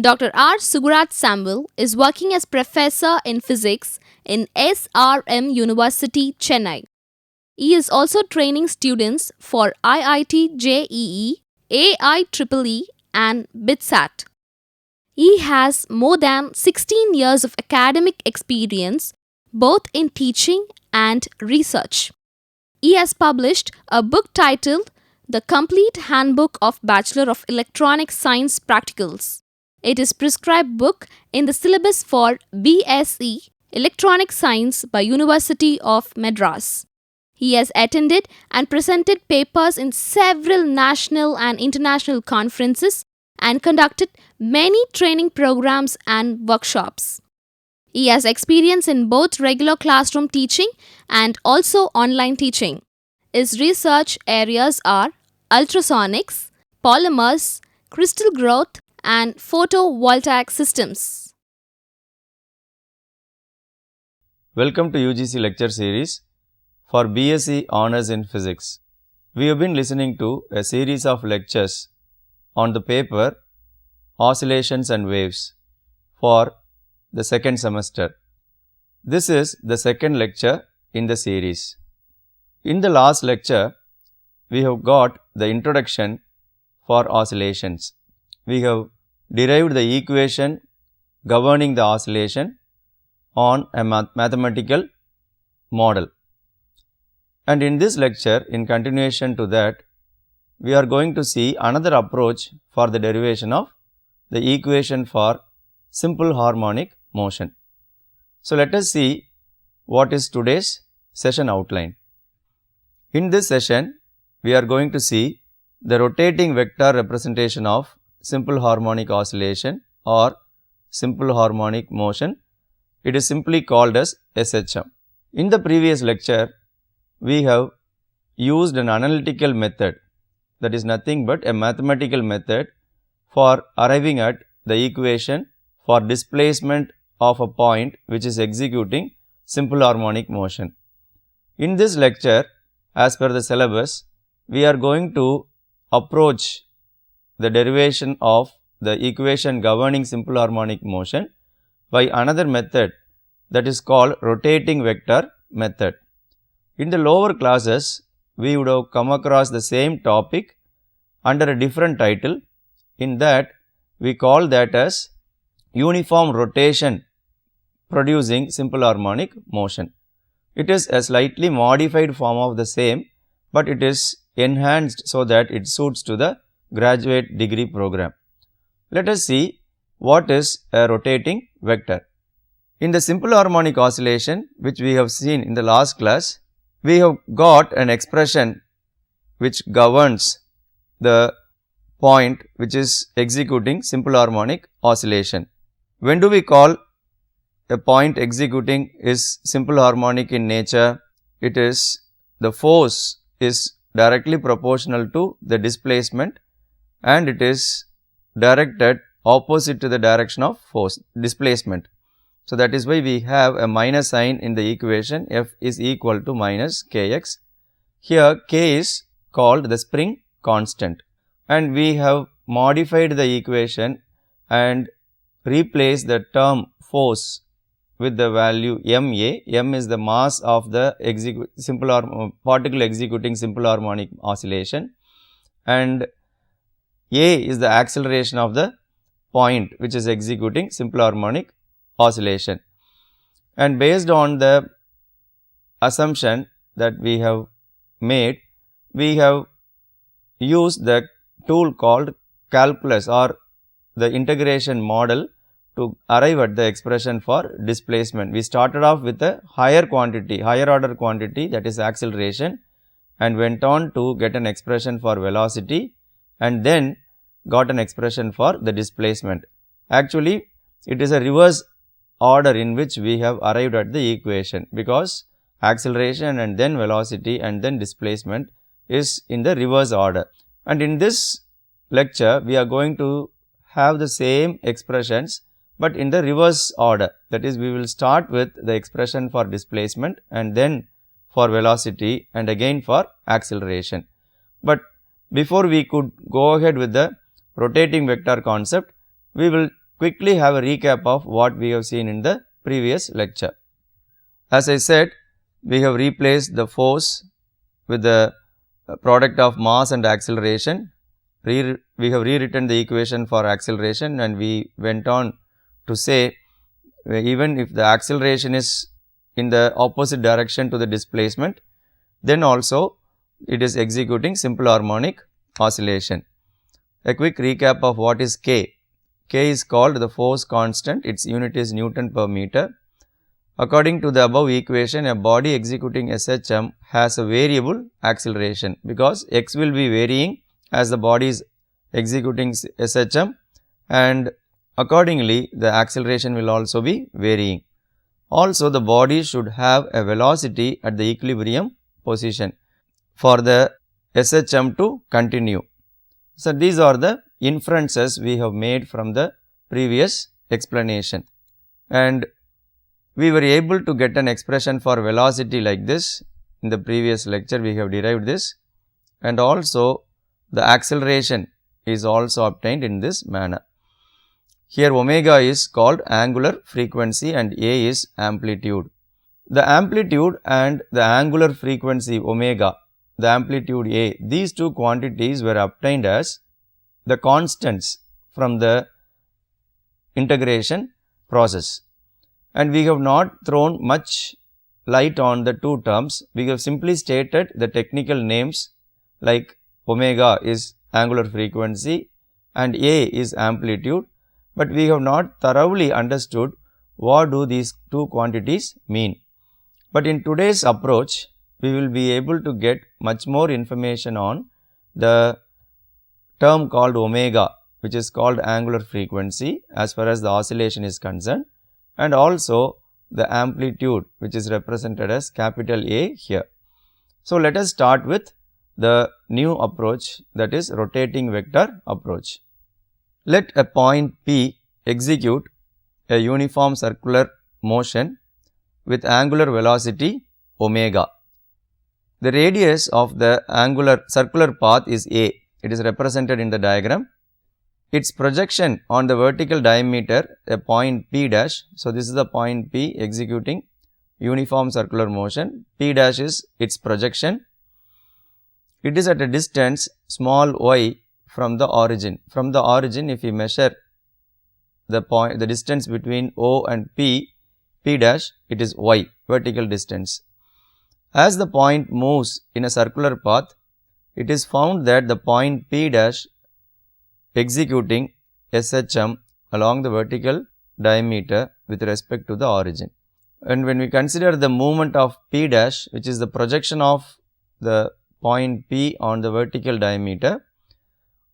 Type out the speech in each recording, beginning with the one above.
Dr. R. Sugurat Samuel is working as professor in physics in SRM University, Chennai. He is also training students for IIT JEE, AIEEE, and BITSAT. He has more than 16 years of academic experience both in teaching and research. He has published a book titled The Complete Handbook of Bachelor of Electronic Science Practicals. It is prescribed book in the syllabus for BSc Electronic Science by University of Madras. He has attended and presented papers in several national and international conferences and conducted many training programs and workshops. He has experience in both regular classroom teaching and also online teaching. His research areas are ultrasonics, polymers, crystal growth, and photovoltaic systems. Welcome to UGC lecture series for BSc Honours in Physics. We have been listening to a series of lectures on the paper Oscillations and Waves for the second semester. This is the second lecture in the series. In the last lecture, we have got the introduction for oscillations. We have derived the equation governing the oscillation on a mathematical model. And in this lecture, in continuation to that, we are going to see another approach for the derivation of the equation for simple harmonic motion. So, let us see what is today's session outline. In this session, we are going to see the rotating vector representation of simple harmonic oscillation or simple harmonic motion. It is simply called as SHM. In the previous lecture, we have used an analytical method, that is nothing but a mathematical method for arriving at the equation for displacement of a point which is executing simple harmonic motion. In this lecture, as per the syllabus, we are going to approach the derivation of the equation governing simple harmonic motion by another method, that is called rotating vector method. In the lower classes, we would have come across the same topic under a different title. In that, we call that as uniform rotation producing simple harmonic motion. It is a slightly modified form of the same, but it is enhanced so that it suits to the graduate degree program. Let us see what is a rotating vector. In the simple harmonic oscillation, which we have seen in the last class, we have got an expression which governs the point which is executing simple harmonic oscillation. When do we call a point executing is simple harmonic in nature? It is the force is directly proportional to the displacement and it is directed opposite to the direction of force displacement. So, that is why we have a minus sign in the equation F is equal to minus Kx. Here K is called the spring constant and we have modified the equation and replaced the term force with the value ma. M is the mass of the particle executing simple harmonic oscillation and a is the acceleration of the point which is executing simple harmonic oscillation. And based on the assumption that we have made, we have used the tool called calculus or the integration model to arrive at the expression for displacement. We started off with a higher order quantity, that is acceleration, and went on to get an expression for velocity and then got an expression for the displacement. Actually, it is a reverse order in which we have arrived at the equation, because acceleration and then velocity and then displacement is in the reverse order. And in this lecture, we are going to have the same expressions, but in the reverse order. That is, we will start with the expression for displacement and then for velocity and again for acceleration. But before we could go ahead with the rotating vector concept, we will quickly have a recap of what we have seen in the previous lecture. As I said, we have replaced the force with the product of mass and acceleration. We have rewritten the equation for acceleration, and we went on to say even if the acceleration is in the opposite direction to the displacement, then also it is executing simple harmonic oscillation. A quick recap of what is K. K is called the force constant, its unit is Newton per meter. According to the above equation, a body executing SHM has a variable acceleration because x will be varying as the body is executing SHM, and accordingly the acceleration will also be varying. Also, the body should have a velocity at the equilibrium position for the SHM to continue. So, these are the inferences we have made from the previous explanation, and we were able to get an expression for velocity like this. In the previous lecture we have derived this, and also the acceleration is also obtained in this manner. Here omega is called angular frequency and A is amplitude. The amplitude and the angular frequency omega, the amplitude A, these two quantities were obtained as the constants from the integration process, and we have not thrown much light on the two terms. We have simply stated the technical names like omega is angular frequency and A is amplitude, but we have not thoroughly understood what do these two quantities mean. But in today's approach, we will be able to get much more information on the term called omega, which is called angular frequency as far as the oscillation is concerned, and also the amplitude, which is represented as capital A here. So, let us start with the new approach, that is rotating vector approach. Let a point P execute a uniform circular motion with angular velocity omega. The radius of the angular circular path is A. It is represented in the diagram. Its projection on the vertical diameter, a point P dash. So, this is the point P executing uniform circular motion. P dash is its projection. It is at a distance small y from the origin. From the origin, if we measure the distance between O and P dash, it is y, vertical distance. As the point moves in a circular path, it is found that the point P dash executing SHM along the vertical diameter with respect to the origin. And when we consider the movement of P dash, which is the projection of the point P on the vertical diameter,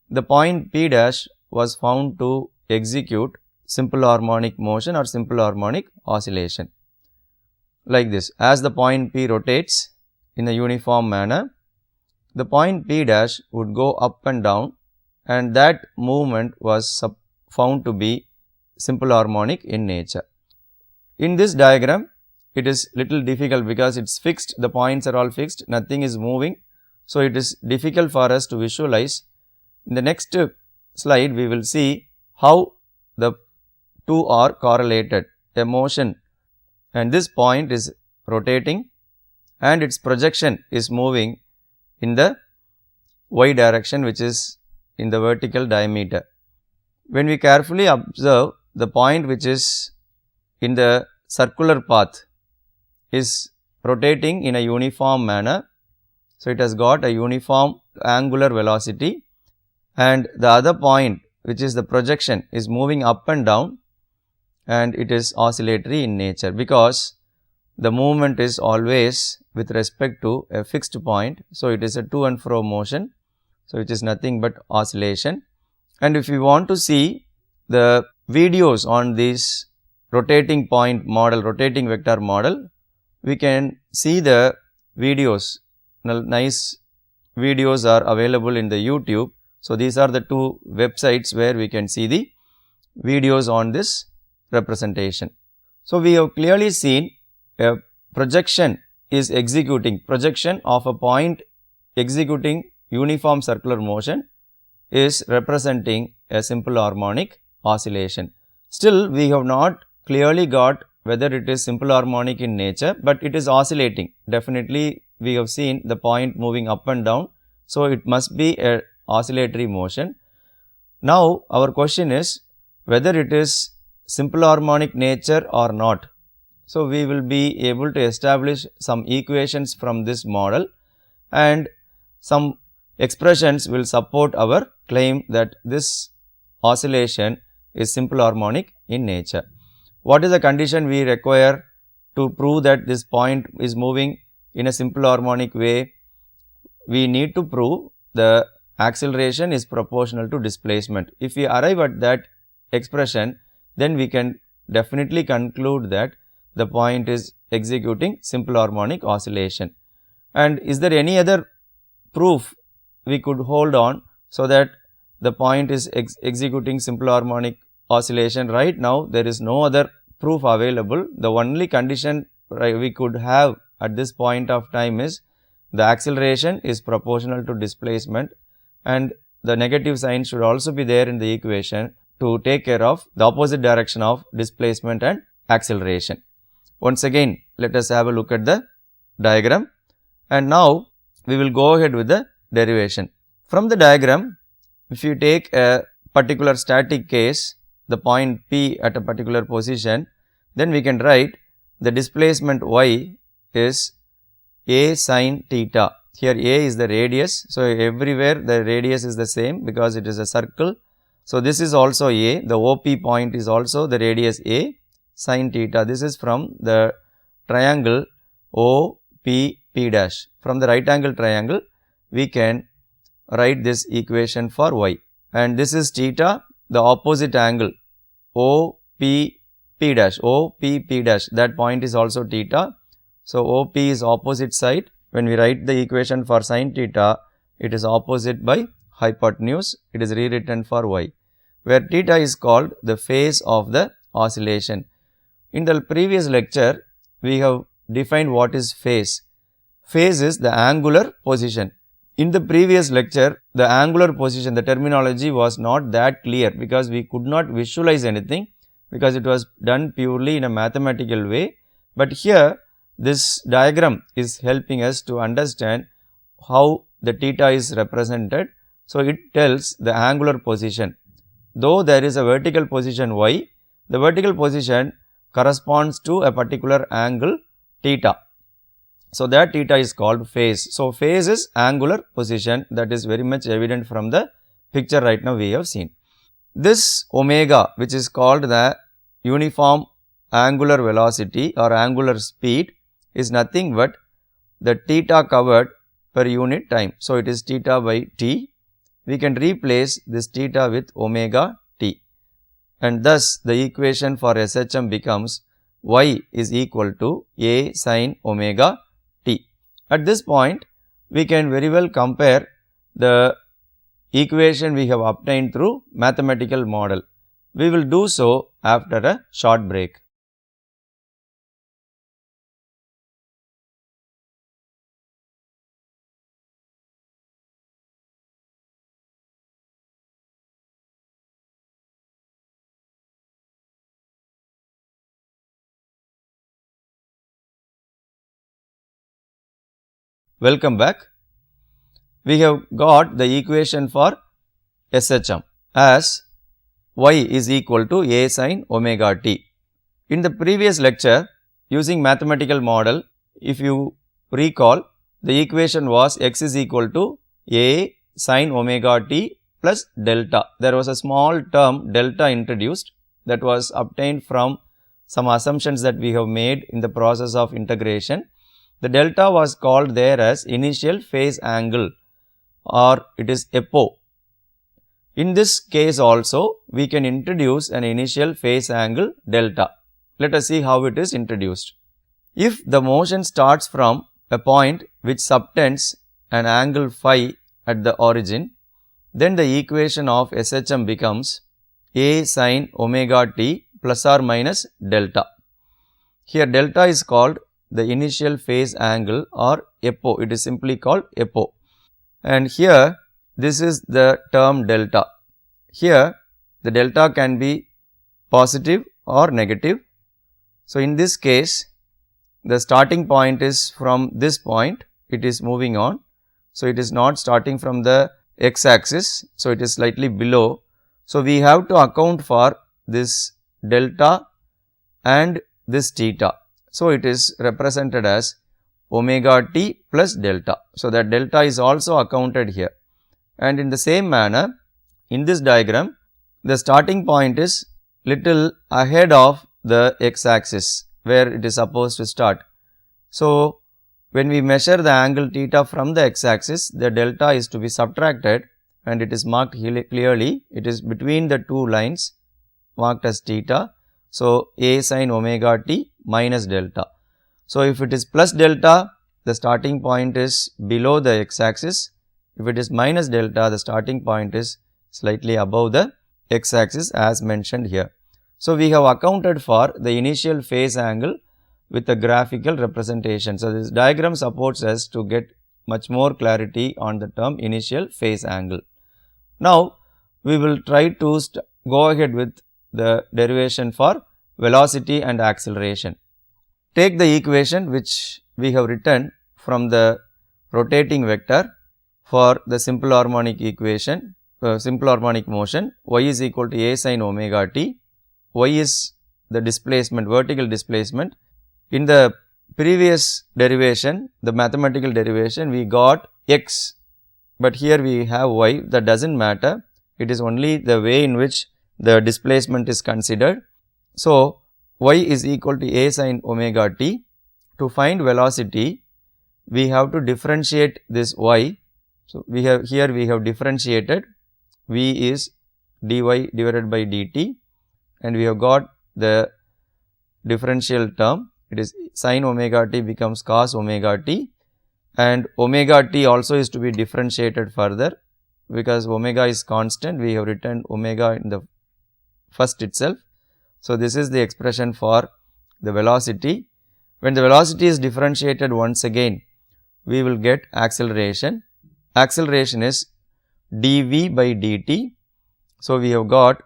the point P dash was found to execute simple harmonic motion or simple harmonic oscillation like this. As the point P rotates in a uniform manner, the point P dash would go up and down, and that movement was found to be simple harmonic in nature. In this diagram, it is little difficult because it is fixed, the points are all fixed, nothing is moving. So, it is difficult for us to visualize. In the next slide, we will see how the two are correlated. A motion, and this point is rotating and its projection is moving in the y direction, which is in the vertical diameter. When we carefully observe, the point which is in the circular path is rotating in a uniform manner. So, it has got a uniform angular velocity, and the other point, which is the projection, is moving up and down, and it is oscillatory in nature because the movement is always with respect to a fixed point. So, it is a to and fro motion. So, it is nothing but oscillation. And if we want to see the videos on this rotating point model, rotating vector model, we can see the videos. Nice videos are available in the YouTube. So, these are the two websites where we can see the videos on this representation. So, we have clearly seen a projection is executing, projection of a point executing uniform circular motion is representing a simple harmonic oscillation. Still, we have not clearly got whether it is simple harmonic in nature, but it is oscillating. Definitely, we have seen the point moving up and down, so it must be a oscillatory motion. Now, our question is whether it is simple harmonic nature or not. So, we will be able to establish some equations from this model, and some expressions will support our claim that this oscillation is simple harmonic in nature. What is the condition we require to prove that this point is moving in a simple harmonic way? We need to prove the acceleration is proportional to displacement. If we arrive at that expression, then we can definitely conclude that the point is executing simple harmonic oscillation. And is there any other proof we could hold on so that the point is executing simple harmonic oscillation? Right now, there is no other proof available. The only condition we could have at this point of time is the acceleration is proportional to displacement, and the negative sign should also be there in the equation to take care of the opposite direction of displacement and acceleration. Once again, let us have a look at the diagram, and now we will go ahead with the derivation. From the diagram, if you take a particular static case, the point P at a particular position, then we can write the displacement y is a sin theta. Here a is the radius, so everywhere the radius is the same because it is a circle. So, this is also a, the OP point is also the radius a sin theta. This is from the triangle OPP dash. From the right angle triangle, we can write this equation for y, and this is theta, the opposite angle OPP dash, that point is also theta. So, OP is opposite side. When we write the equation for sin theta, it is opposite by hypotenuse, it is rewritten for y, where theta is called the phase of the oscillation. In the previous lecture, we have defined what is phase. Phase is the angular position. In the previous lecture, the angular position, the terminology was not that clear because we could not visualize anything because it was done purely in a mathematical way. But here, this diagram is helping us to understand how the theta is represented. So, it tells the angular position. Though there is a vertical position y, the vertical position corresponds to a particular angle theta. So, that theta is called phase. So, phase is angular position, that is very much evident from the picture right now we have seen. This omega, which is called the uniform angular velocity or angular speed, is nothing but the theta covered per unit time. So, it is theta by t. We can replace this theta with omega t, and thus the equation for SHM becomes y is equal to a sin omega t. At this point, we can very well compare the equation we have obtained through mathematical model. We will do so after a short break. Welcome back. We have got the equation for SHM as y is equal to a sin omega t. In the previous lecture, using mathematical model, if you recall, the equation was x is equal to a sin omega t plus delta. There was a small term delta introduced that was obtained from some assumptions that we have made in the process of integration. The delta was called there as initial phase angle, or it is EPO. In this case also, we can introduce an initial phase angle delta. Let us see how it is introduced. If the motion starts from a point which subtends an angle phi at the origin, then the equation of SHM becomes a sin omega t plus or minus delta. Here delta is called the initial phase angle or EPO, it is simply called EPO. And here this is the term delta. Here the delta can be positive or negative. So, in this case the starting point is from this point, it is moving on. So, it is not starting from the x axis. So, it is slightly below. So, we have to account for this delta and this theta. So, it is represented as omega t plus delta. So, that delta is also accounted here, and in the same manner in this diagram the starting point is little ahead of the x axis where it is supposed to start. So, when we measure the angle theta from the x axis, the delta is to be subtracted and it is marked clearly. It is between the two lines marked as theta. So, a sin omega t minus delta. So, if it is plus delta, the starting point is below the x axis. If it is minus delta, the starting point is slightly above the x axis as mentioned here. So, we have accounted for the initial phase angle with a graphical representation. So, this diagram supports us to get much more clarity on the term initial phase angle. Now, we will try to go ahead with the derivation for velocity and acceleration. Take the equation which we have written from the rotating vector for the simple harmonic equation, simple harmonic motion. Y is equal to a sin omega t. Y is the displacement, vertical displacement. In the previous derivation, the mathematical derivation, we got x, but here we have y. That does not matter. It is only the way in which the displacement is considered. So, y is equal to a sin omega t. To find velocity, we have to differentiate this y. So, we have differentiated. V is dy divided by dt, and we have got the differential term. It is sin omega t becomes cos omega t, and omega t also is to be differentiated further because omega is constant. We have written omega in the first itself. So, this is the expression for the velocity. When the velocity is differentiated once again, we will get acceleration. Acceleration is dv by dt. So, we have got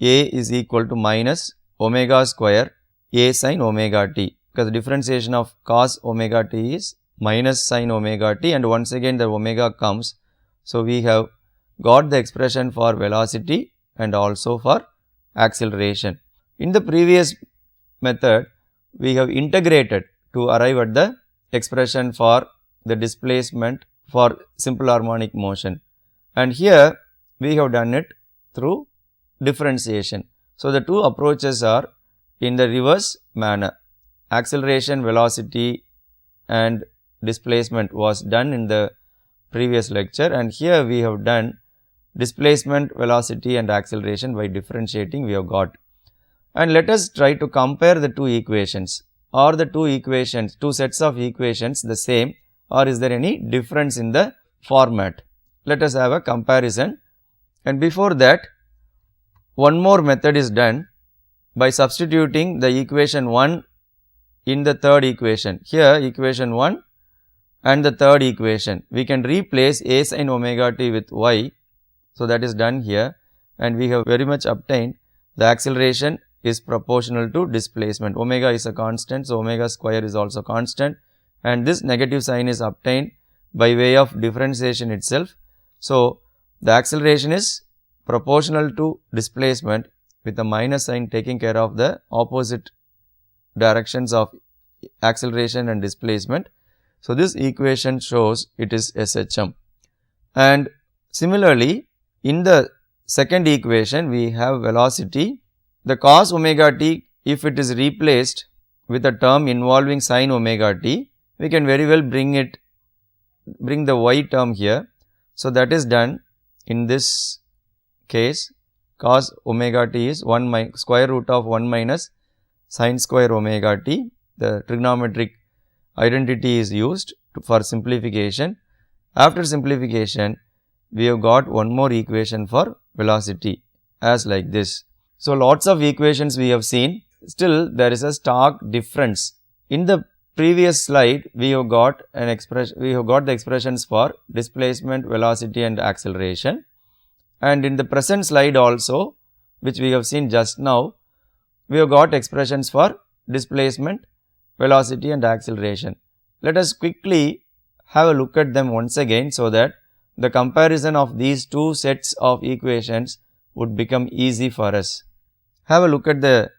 a is equal to minus omega square a sin omega t, because the differentiation of cos omega t is minus sin omega t, and once again the omega comes. So, we have got the expression for velocity and also for acceleration. In the previous method, we have integrated to arrive at the expression for the displacement for simple harmonic motion, and here we have done it through differentiation. So, the two approaches are in the reverse manner. Acceleration, velocity and displacement was done in the previous lecture, and here we have done displacement, velocity and acceleration by differentiating we have got. And let us try to compare the two equations. Are the two sets of equations the same, or is there any difference in the format? Let us have a comparison, and before that one more method is done by substituting the equation 1 in the third equation. Here equation 1 and the third equation, we can replace a sin omega t with y. So, that is done here, and we have very much obtained the acceleration is proportional to displacement. Omega is a constant, so omega square is also constant, and this negative sign is obtained by way of differentiation itself. So, the acceleration is proportional to displacement with a minus sign taking care of the opposite directions of acceleration and displacement. So, this equation shows it is SHM, and similarly in the second equation we have velocity. The cos omega t, if it is replaced with a term involving sin omega t, we can very well bring the y term here. So, that is done in this case. Cos omega t is square root of 1 minus sin square omega t. The trigonometric identity is used for simplification. After simplification, we have got one more equation for velocity as like this. So, lots of equations we have seen, still there is a stark difference. In the previous slide, we have got the expressions for displacement, velocity and acceleration, and in the present slide also, which we have seen just now, we have got expressions for displacement, velocity and acceleration. Let us quickly have a look at them once again so that the comparison of these two sets of equations would become easy for us. Have a look at the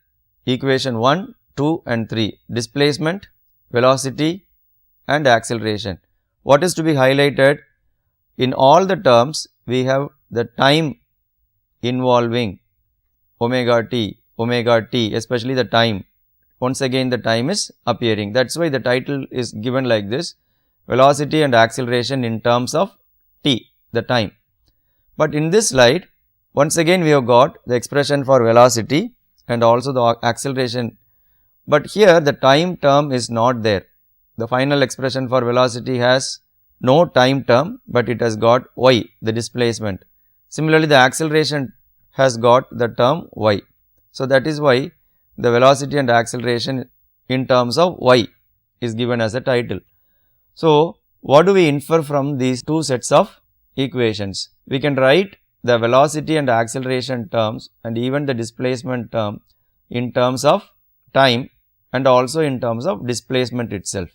equation 1, 2 and 3, displacement, velocity and acceleration. What is to be highlighted? In all the terms, we have the time involving omega t, especially the time. Once again the time is appearing. That is why the title is given like this, velocity and acceleration in terms of t, the time. But in this slide, once again we have got the expression for velocity and also the acceleration, but here the time term is not there. The final expression for velocity has no time term, but it has got y, the displacement. Similarly, the acceleration has got the term y. So, that is why the velocity and acceleration in terms of y is given as a title. So, what do we infer from these two sets of equations? We can write the velocity and acceleration terms and even the displacement term in terms of time and also in terms of displacement itself.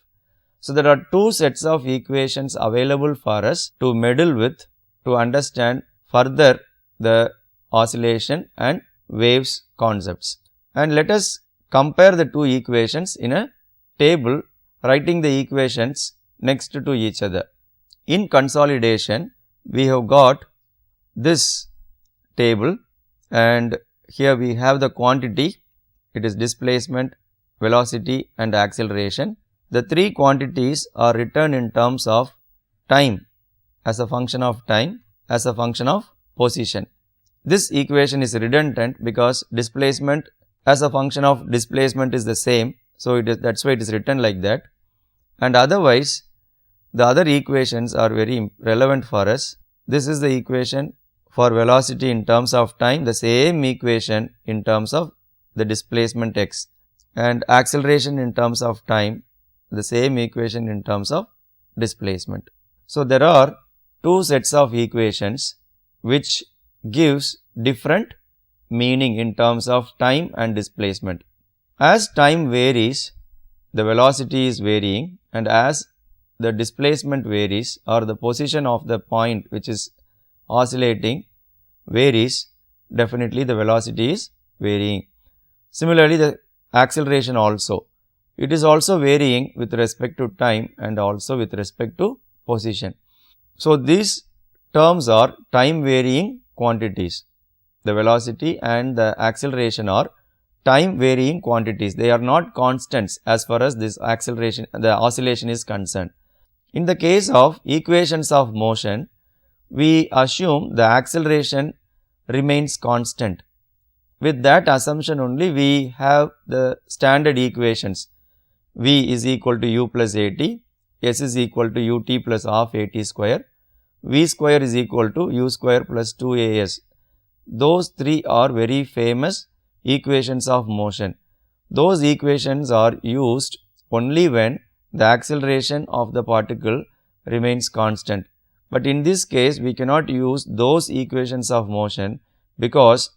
So, there are two sets of equations available for us to meddle with to understand further the oscillation and waves concepts. And let us compare the two equations in a table, writing the equations next to each other. In consolidation, we have got this table and here we have the quantity, it is displacement, velocity and acceleration. The three quantities are written in terms of time as a function of time, as a function of position. This equation is redundant because displacement as a function of displacement is the same. So, that is why it is written like that, and otherwise the other equations are very relevant for us. This is the equation for velocity in terms of time, the same equation in terms of the displacement x, and acceleration in terms of time, the same equation in terms of displacement. So, there are two sets of equations which gives different meaning in terms of time and displacement. As time varies, the velocity is varying, and as the displacement varies or the position of the point which is oscillating varies, definitely the velocity is varying. Similarly, the acceleration also, it is also varying with respect to time and also with respect to position. So, these terms are time varying quantities. The velocity and the acceleration are time varying quantities. They are not constants as far as this acceleration, the oscillation is concerned. In the case of equations of motion, we assume the acceleration remains constant. With that assumption only, we have the standard equations. V is equal to u plus at, s is equal to ut plus half at square, v square is equal to u square plus 2as. Those three are very famous equations of motion. Those equations are used only when the acceleration of the particle remains constant. But in this case, we cannot use those equations of motion because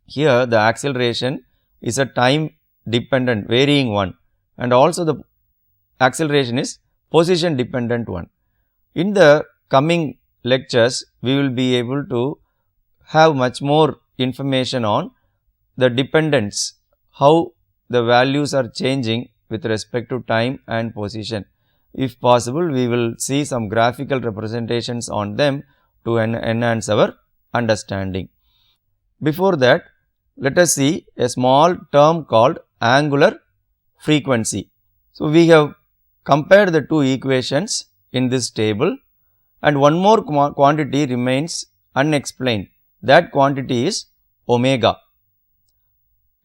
here the acceleration is a time dependent varying one, and also the acceleration is position dependent one. In the coming lectures, we will be able to have much more information on the dependence, how the values are changing with respect to time and position. If possible, we will see some graphical representations on them to enhance our understanding. Before that, let us see a small term called angular frequency. So, we have compared the two equations in this table, and one more quantity remains unexplained. That quantity is omega.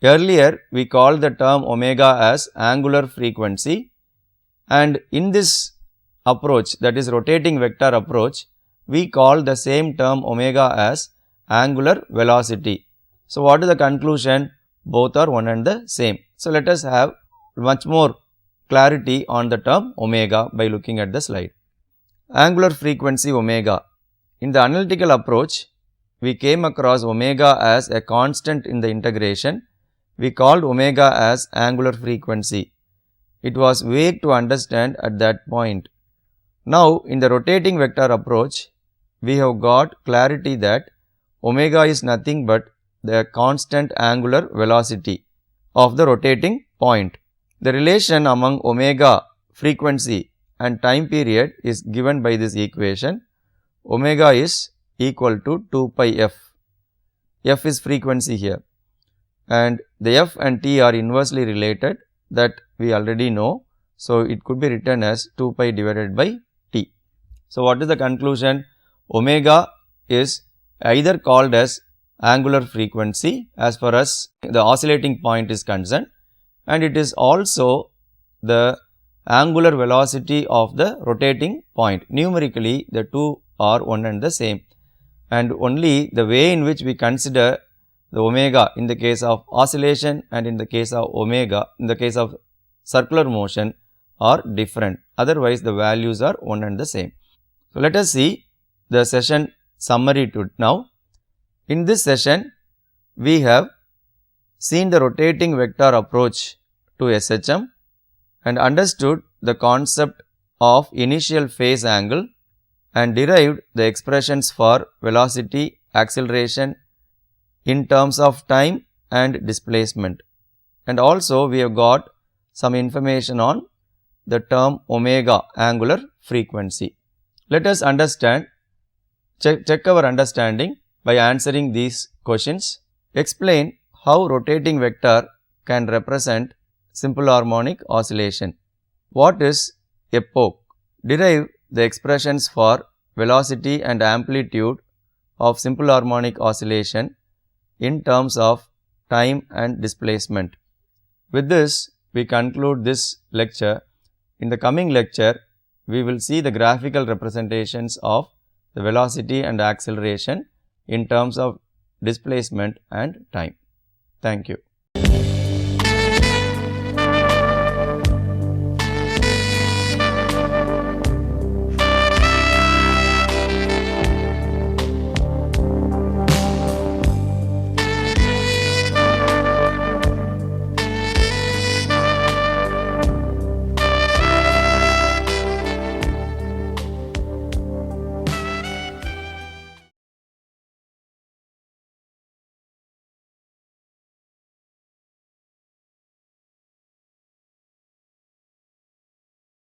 Earlier, we called the term omega as angular frequency, and in this approach, that is rotating vector approach, we call the same term omega as angular velocity. So, what is the conclusion? Both are one and the same. So, let us have much more clarity on the term omega by looking at the slide. Angular frequency omega. In the analytical approach, we came across omega as a constant in the integration, we called omega as angular frequency. It was vague to understand at that point. Now, in the rotating vector approach, we have got clarity that omega is nothing but the constant angular velocity of the rotating point. The relation among omega, frequency and time period is given by this equation. Omega is equal to 2 pi f. F is frequency here, and the f and t are inversely related, that we already know. So, it could be written as 2 pi divided by t. So, what is the conclusion? Omega is either called as angular frequency as far as the oscillating point is concerned, and it is also the angular velocity of the rotating point. Numerically, the two are one and the same, and only the way in which we consider the omega in the case of oscillation and in the case of omega in the case of circular motion are different. Otherwise, the values are one and the same. So, let us see the session summary to now. In this session, we have seen the rotating vector approach to SHM and understood the concept of initial phase angle and derived the expressions for velocity, acceleration in terms of time and displacement. And also we have got some information on the term omega, angular frequency. Let us understand, check our understanding by answering these questions. Explain how rotating vector can represent simple harmonic oscillation. What is epoch? Derive the expressions for velocity and amplitude of simple harmonic oscillation in terms of time and displacement. With this, we conclude this lecture. In the coming lecture, we will see the graphical representations of the velocity and acceleration in terms of displacement and time. Thank you.